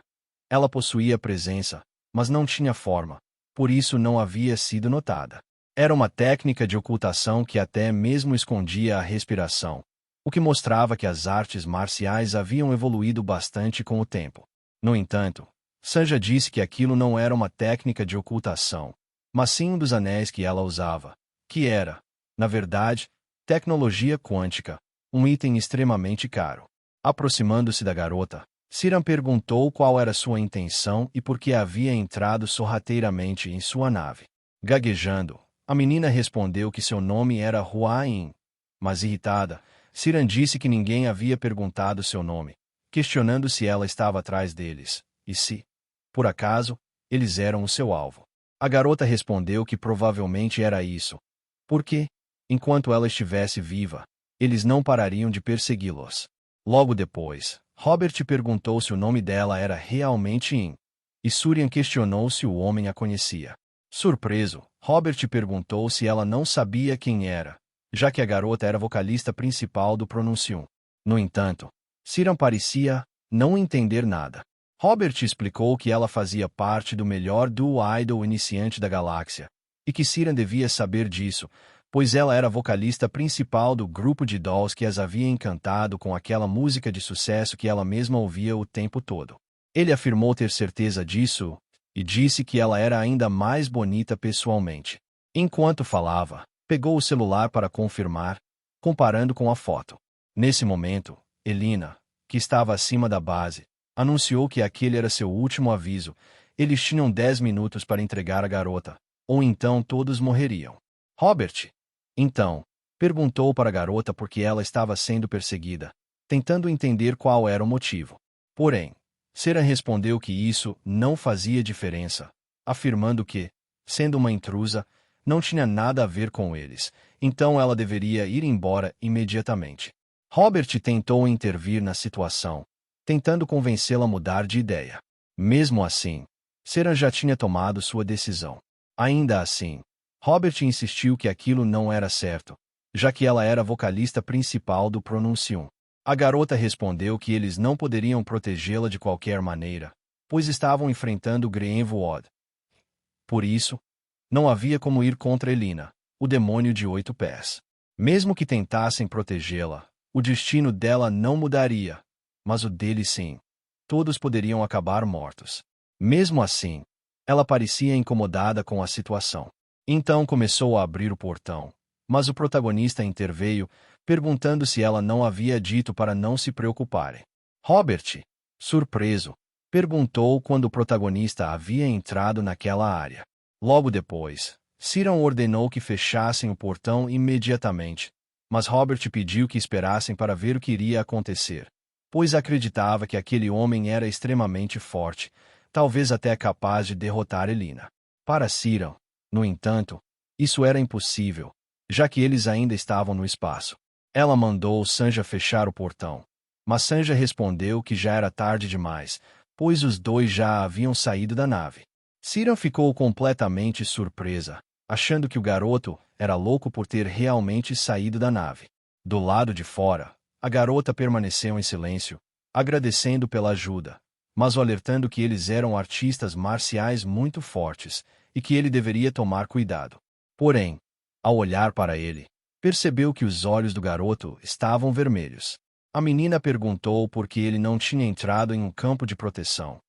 Ela possuía presença, mas não tinha forma, por isso não havia sido notada. Era uma técnica de ocultação que até mesmo escondia a respiração, o que mostrava que as artes marciais haviam evoluído bastante com o tempo. No entanto, Sanja disse que aquilo não era uma técnica de ocultação, mas sim um dos anéis que ela usava, que era, na verdade, tecnologia quântica, um item extremamente caro. Aproximando-se da garota, Siran perguntou qual era sua intenção e por que havia entrado sorrateiramente em sua nave. Gaguejando, a menina respondeu que seu nome era Hua-In. Mas irritada, Siran disse que ninguém havia perguntado seu nome, questionando se ela estava atrás deles, e se, por acaso, eles eram o seu alvo. A garota respondeu que provavelmente era isso, porque, enquanto ela estivesse viva, eles não parariam de persegui-los. Logo depois, Robert perguntou se o nome dela era realmente In, e Surian questionou se o homem a conhecia. Surpreso, Robert perguntou se ela não sabia quem era, já que a garota era vocalista principal do Pronuncium. No entanto, Siran parecia não entender nada. Robert explicou que ela fazia parte do melhor duo idol iniciante da galáxia, e que Siran devia saber disso, pois ela era a vocalista principal do grupo de dolls que as havia encantado com aquela música de sucesso que ela mesma ouvia o tempo todo. Ele afirmou ter certeza disso, e disse que ela era ainda mais bonita pessoalmente. Enquanto falava, pegou o celular para confirmar, comparando com a foto. Nesse momento, Elina, que estava acima da base, anunciou que aquele era seu último aviso. Eles tinham 10 minutos para entregar a garota, ou então todos morreriam. Robert, então, perguntou para a garota por que ela estava sendo perseguida, tentando entender qual era o motivo. Porém, Siran respondeu que isso não fazia diferença, afirmando que, sendo uma intrusa, não tinha nada a ver com eles, então ela deveria ir embora imediatamente. Robert tentou intervir na situação, tentando convencê-la a mudar de ideia. Mesmo assim, Siran já tinha tomado sua decisão. Ainda assim, Robert insistiu que aquilo não era certo, já que ela era a vocalista principal do Pronuncium. A garota respondeu que eles não poderiam protegê-la de qualquer maneira, pois estavam enfrentando Greenwood. Por isso, não havia como ir contra Elina, o demônio de 8 pés. Mesmo que tentassem protegê-la, o destino dela não mudaria, mas o dele sim. Todos poderiam acabar mortos. Mesmo assim, ela parecia incomodada com a situação. Então começou a abrir o portão, mas o protagonista interveio, perguntando se ela não havia dito para não se preocuparem. Robert, surpreso, perguntou quando o protagonista havia entrado naquela área. Logo depois, Siran ordenou que fechassem o portão imediatamente, mas Robert pediu que esperassem para ver o que iria acontecer, pois acreditava que aquele homem era extremamente forte, talvez até capaz de derrotar Elina. Para Siran, no entanto, isso era impossível, já que eles ainda estavam no espaço. Ela mandou Sanja fechar o portão, mas Sanja respondeu que já era tarde demais, pois os dois já haviam saído da nave. Siran ficou completamente surpresa, achando que o garoto era louco por ter realmente saído da nave. Do lado de fora, a garota permaneceu em silêncio, agradecendo pela ajuda, mas o alertando que eles eram artistas marciais muito fortes e que ele deveria tomar cuidado. Porém, ao olhar para ele, percebeu que os olhos do garoto estavam vermelhos. A menina perguntou por que ele não tinha entrado em um campo de proteção.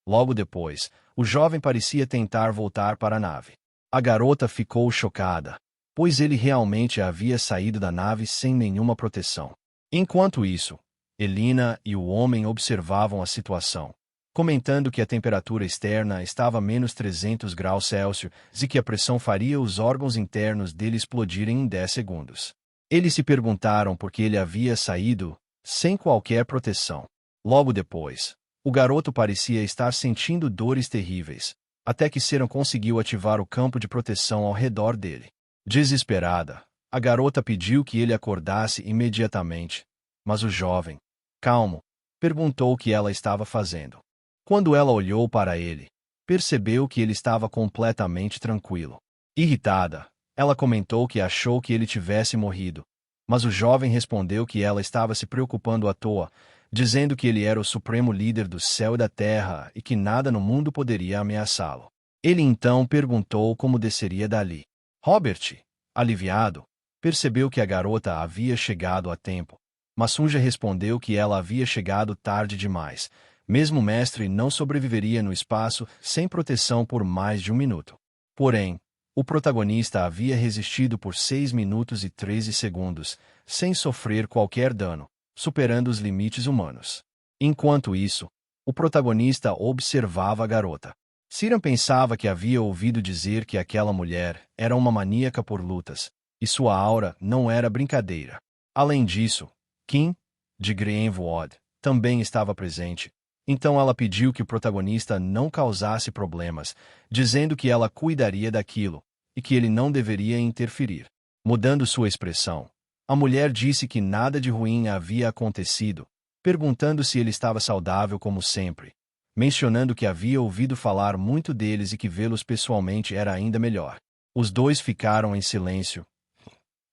Logo depois, o jovem parecia tentar voltar para a nave. A garota ficou chocada, pois ele realmente havia saído da nave sem nenhuma proteção. Enquanto isso, Elina e o homem observavam a situação, comentando que a temperatura externa estava a menos 300 graus Celsius e que a pressão faria os órgãos internos dele explodirem em 10 segundos. Eles se perguntaram por que ele havia saído sem qualquer proteção. Logo depois, o garoto parecia estar sentindo dores terríveis, até que Seran conseguiu ativar o campo de proteção ao redor dele. Desesperada, a garota pediu que ele acordasse imediatamente, mas o jovem, calmo, perguntou o que ela estava fazendo. Quando ela olhou para ele, percebeu que ele estava completamente tranquilo. Irritada, ela comentou que achou que ele tivesse morrido, mas o jovem respondeu que ela estava se preocupando à toa, dizendo que ele era o supremo líder do céu e da terra e que nada no mundo poderia ameaçá-lo. Ele então perguntou como desceria dali. Robert, aliviado, percebeu que a garota havia chegado a tempo, mas Sunja respondeu que ela havia chegado tarde demais. Mesmo o mestre não sobreviveria no espaço sem proteção por mais de 1 minuto. Porém, o protagonista havia resistido por 6 minutos e 13 segundos, sem sofrer qualquer dano, superando os limites humanos. Enquanto isso, o protagonista observava a garota. Seran pensava que havia ouvido dizer que aquela mulher era uma maníaca por lutas, e sua aura não era brincadeira. Além disso, Kim, de Greenwood, também estava presente. Então ela pediu que o protagonista não causasse problemas, dizendo que ela cuidaria daquilo, e que ele não deveria interferir. Mudando sua expressão, a mulher disse que nada de ruim havia acontecido, perguntando se ele estava saudável como sempre, mencionando que havia ouvido falar muito deles e que vê-los pessoalmente era ainda melhor. Os dois ficaram em silêncio.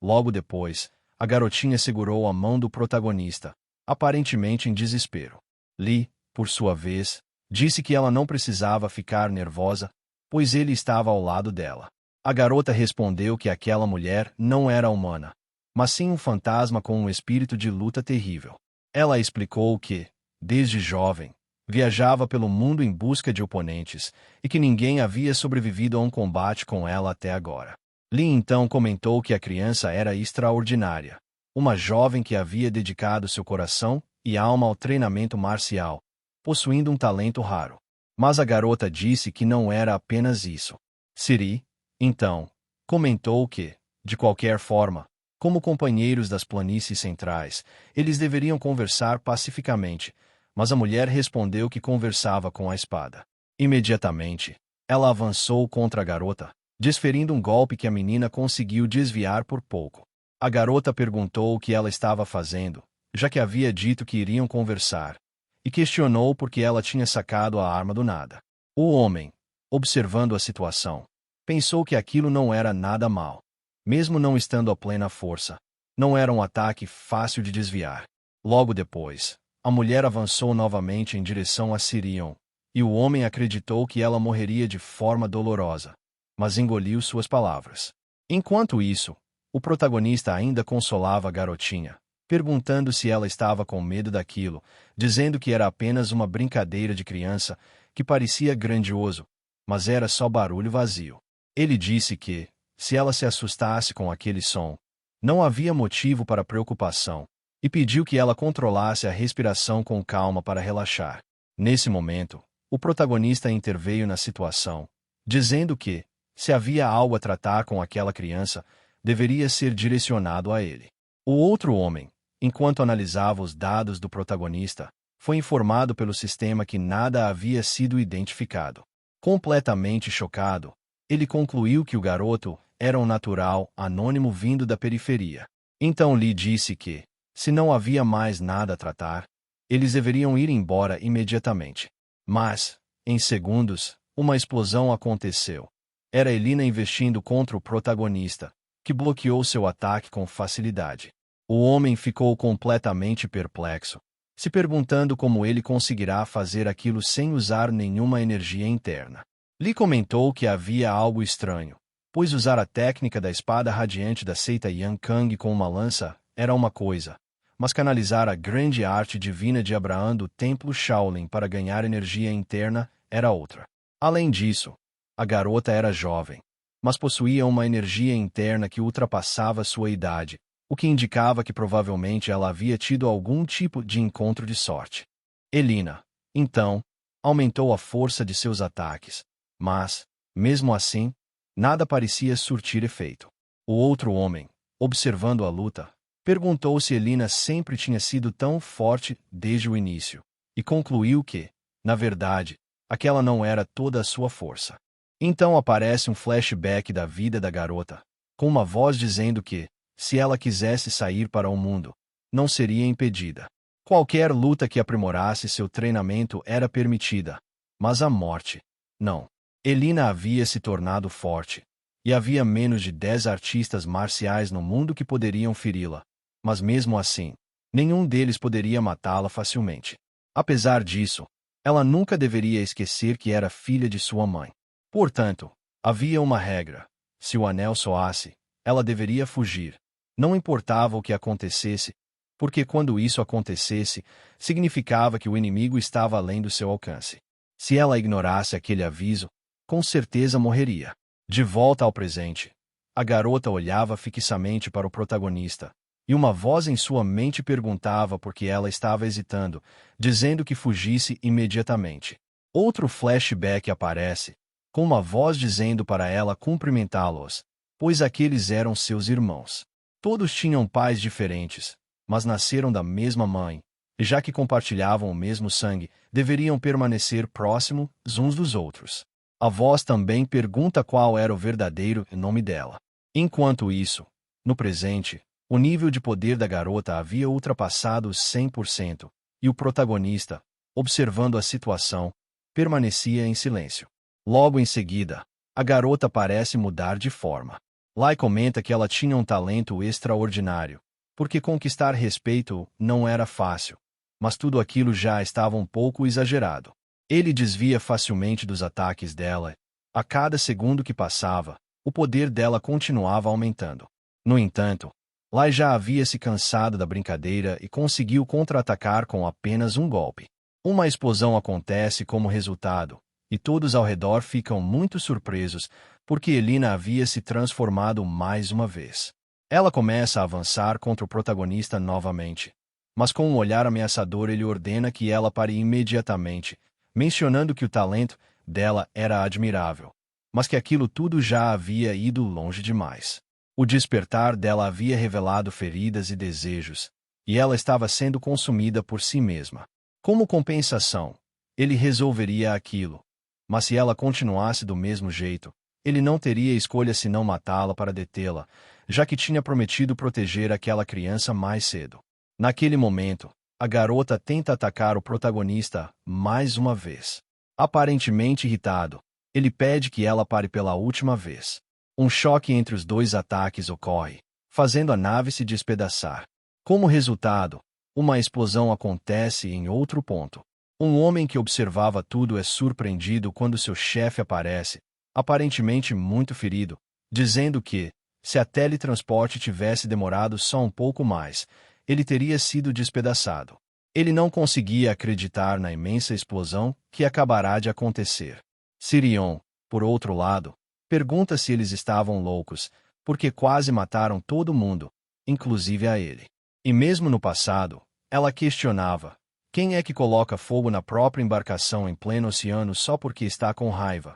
Logo depois, a garotinha segurou a mão do protagonista, aparentemente em desespero. Lee, por sua vez, disse que ela não precisava ficar nervosa, pois ele estava ao lado dela. A garota respondeu que aquela mulher não era humana, mas sim um fantasma com um espírito de luta terrível. Ela explicou que, desde jovem, viajava pelo mundo em busca de oponentes e que ninguém havia sobrevivido a um combate com ela até agora. Lee então comentou que a criança era extraordinária, uma jovem que havia dedicado seu coração e alma ao treinamento marcial, possuindo um talento raro. Mas a garota disse que não era apenas isso. Siri, então, comentou que, de qualquer forma, como companheiros das planícies centrais, eles deveriam conversar pacificamente, mas a mulher respondeu que conversava com a espada. Imediatamente, ela avançou contra a garota, desferindo um golpe que a menina conseguiu desviar por pouco. A garota perguntou o que ela estava fazendo, já que havia dito que iriam conversar, e questionou por que ela tinha sacado a arma do nada. O homem, observando a situação, pensou que aquilo não era nada mal. Mesmo não estando a plena força, não era um ataque fácil de desviar. Logo depois, a mulher avançou novamente em direção a Sirion, e o homem acreditou que ela morreria de forma dolorosa, mas engoliu suas palavras. Enquanto isso, o protagonista ainda consolava a garotinha, perguntando se ela estava com medo daquilo, dizendo que era apenas uma brincadeira de criança, que parecia grandioso, mas era só barulho vazio. Ele disse que, se ela se assustasse com aquele som, não havia motivo para preocupação, e pediu que ela controlasse a respiração com calma para relaxar. Nesse momento, o protagonista interveio na situação, dizendo que, se havia algo a tratar com aquela criança, deveria ser direcionado a ele. O outro homem, enquanto analisava os dados do protagonista, foi informado pelo sistema que nada havia sido identificado. Completamente chocado, ele concluiu que o garoto era um natural anônimo vindo da periferia. Então Lee disse que, se não havia mais nada a tratar, eles deveriam ir embora imediatamente. Mas, em segundos, uma explosão aconteceu. Era Elina investindo contra o protagonista, que bloqueou seu ataque com facilidade. O homem ficou completamente perplexo, se perguntando como ele conseguirá fazer aquilo sem usar nenhuma energia interna. Lee comentou que havia algo estranho, pois usar a técnica da espada radiante da seita Yang Kang com uma lança era uma coisa, mas canalizar a grande arte divina de Abraham do templo Shaolin para ganhar energia interna era outra. Além disso, a garota era jovem, mas possuía uma energia interna que ultrapassava sua idade, o que indicava que provavelmente ela havia tido algum tipo de encontro de sorte. Elina, então, aumentou a força de seus ataques, mas, mesmo assim, nada parecia surtir efeito. O outro homem, observando a luta, perguntou se Elina sempre tinha sido tão forte desde o início, e concluiu que, na verdade, aquela não era toda a sua força. Então aparece um flashback da vida da garota, com uma voz dizendo que, se ela quisesse sair para o mundo, não seria impedida. Qualquer luta que aprimorasse seu treinamento era permitida, mas a morte, não. Elina havia se tornado forte, e havia menos de 10 artistas marciais no mundo que poderiam feri-la, mas mesmo assim, nenhum deles poderia matá-la facilmente. Apesar disso, ela nunca deveria esquecer que era filha de sua mãe. Portanto, havia uma regra: se o anel soasse, ela deveria fugir. Não importava o que acontecesse, porque quando isso acontecesse, significava que o inimigo estava além do seu alcance. Se ela ignorasse aquele aviso, com certeza morreria. De volta ao presente, a garota olhava fixamente para o protagonista, e uma voz em sua mente perguntava por que ela estava hesitando, dizendo que fugisse imediatamente. Outro flashback aparece, com uma voz dizendo para ela cumprimentá-los, pois aqueles eram seus irmãos. Todos tinham pais diferentes, mas nasceram da mesma mãe, e já que compartilhavam o mesmo sangue, deveriam permanecer próximos uns dos outros. A voz também pergunta qual era o verdadeiro nome dela. Enquanto isso, no presente, o nível de poder da garota havia ultrapassado os 100%, e o protagonista, observando a situação, permanecia em silêncio. Logo em seguida, a garota parece mudar de forma. Lai comenta que ela tinha um talento extraordinário, porque conquistar respeito não era fácil, mas tudo aquilo já estava um pouco exagerado. Ele desvia facilmente dos ataques dela. A cada segundo que passava, o poder dela continuava aumentando. No entanto, Lai já havia se cansado da brincadeira e conseguiu contra-atacar com apenas um golpe. Uma explosão acontece como resultado, e todos ao redor ficam muito surpresos, porque Elina havia se transformado mais uma vez. Ela começa a avançar contra o protagonista novamente, mas com um olhar ameaçador ele ordena que ela pare imediatamente, mencionando que o talento dela era admirável, mas que aquilo tudo já havia ido longe demais. O despertar dela havia revelado feridas e desejos, e ela estava sendo consumida por si mesma. Como compensação, ele resolveria aquilo, mas se ela continuasse do mesmo jeito, ele não teria escolha senão matá-la para detê-la, já que tinha prometido proteger aquela criança mais cedo. Naquele momento, a garota tenta atacar o protagonista mais uma vez. Aparentemente irritado, ele pede que ela pare pela última vez. Um choque entre os dois ataques ocorre, fazendo a nave se despedaçar. Como resultado, uma explosão acontece em outro ponto. Um homem que observava tudo é surpreendido quando seu chefe aparece, aparentemente muito ferido, dizendo que, se a teletransporte tivesse demorado só um pouco mais, ele teria sido despedaçado. Ele não conseguia acreditar na imensa explosão que acabará de acontecer. Sirion, por outro lado, pergunta se eles estavam loucos, porque quase mataram todo mundo, inclusive a ele. E mesmo no passado, ela questionava: quem é que coloca fogo na própria embarcação em pleno oceano só porque está com raiva?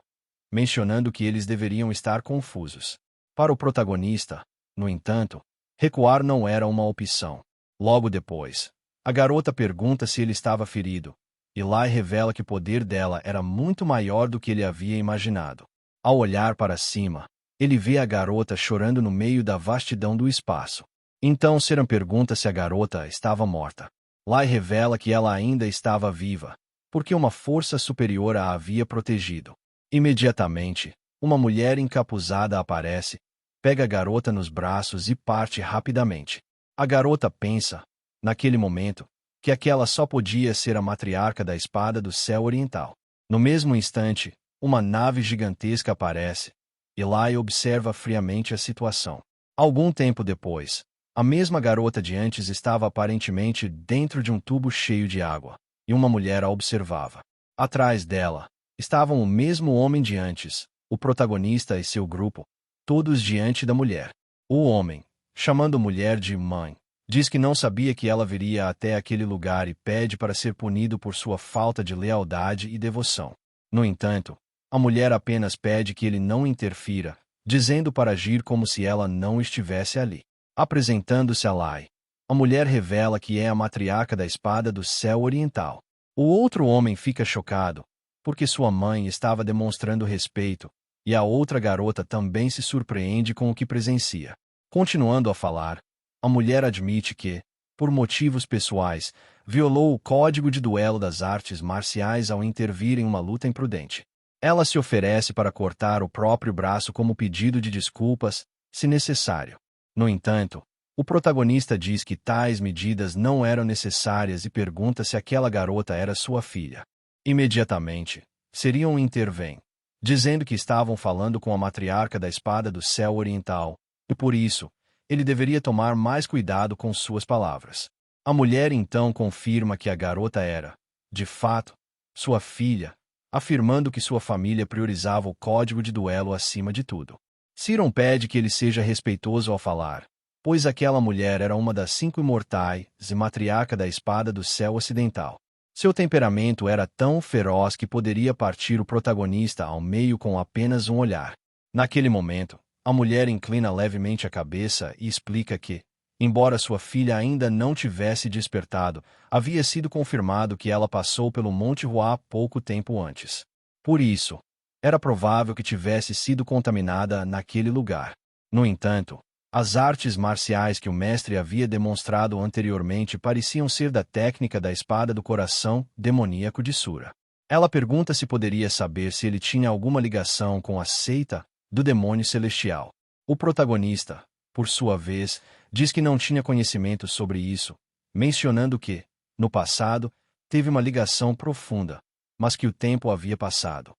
Mencionando que eles deveriam estar confusos. Para o protagonista, no entanto, recuar não era uma opção. Logo depois, a garota pergunta se ele estava ferido, e Lai revela que o poder dela era muito maior do que ele havia imaginado. Ao olhar para cima, ele vê a garota chorando no meio da vastidão do espaço. Então Seran pergunta se a garota estava morta. Lai revela que ela ainda estava viva, porque uma força superior a havia protegido. Imediatamente, uma mulher encapuzada aparece, pega a garota nos braços e parte rapidamente. A garota pensa, naquele momento, que aquela só podia ser a matriarca da espada do céu oriental. No mesmo instante, uma nave gigantesca aparece, Eli observa friamente a situação. Algum tempo depois, a mesma garota de antes estava aparentemente dentro de um tubo cheio de água, e uma mulher a observava. Atrás dela, estavam o mesmo homem de antes, o protagonista e seu grupo, todos diante da mulher. O homem, chamando a mulher de mãe, diz que não sabia que ela viria até aquele lugar e pede para ser punido por sua falta de lealdade e devoção. No entanto, a mulher apenas pede que ele não interfira, dizendo para agir como se ela não estivesse ali. Apresentando-se a Lai, a mulher revela que é a matriarca da espada do céu oriental. O outro homem fica chocado, porque sua mãe estava demonstrando respeito, e a outra garota também se surpreende com o que presencia. Continuando a falar, a mulher admite que, por motivos pessoais, violou o código de duelo das artes marciais ao intervir em uma luta imprudente. Ela se oferece para cortar o próprio braço como pedido de desculpas, se necessário. No entanto, o protagonista diz que tais medidas não eram necessárias e pergunta se aquela garota era sua filha. Imediatamente, Sirion intervém, dizendo que estavam falando com a matriarca da espada do céu oriental, e por isso, ele deveria tomar mais cuidado com suas palavras. A mulher então confirma que a garota era, de fato, sua filha, afirmando que sua família priorizava o código de duelo acima de tudo. Sirion pede que ele seja respeitoso ao falar, pois aquela mulher era uma das 5 imortais e matriarca da espada do céu ocidental. Seu temperamento era tão feroz que poderia partir o protagonista ao meio com apenas um olhar. Naquele momento, a mulher inclina levemente a cabeça e explica que, embora sua filha ainda não tivesse despertado, havia sido confirmado que ela passou pelo Monte Hua pouco tempo antes. Por isso, era provável que tivesse sido contaminada naquele lugar. No entanto, as artes marciais que o mestre havia demonstrado anteriormente pareciam ser da técnica da espada do coração demoníaco de Sura. Ela pergunta se poderia saber se ele tinha alguma ligação com a seita do demônio celestial. O protagonista, por sua vez, diz que não tinha conhecimento sobre isso, mencionando que, no passado, teve uma ligação profunda, mas que o tempo havia passado.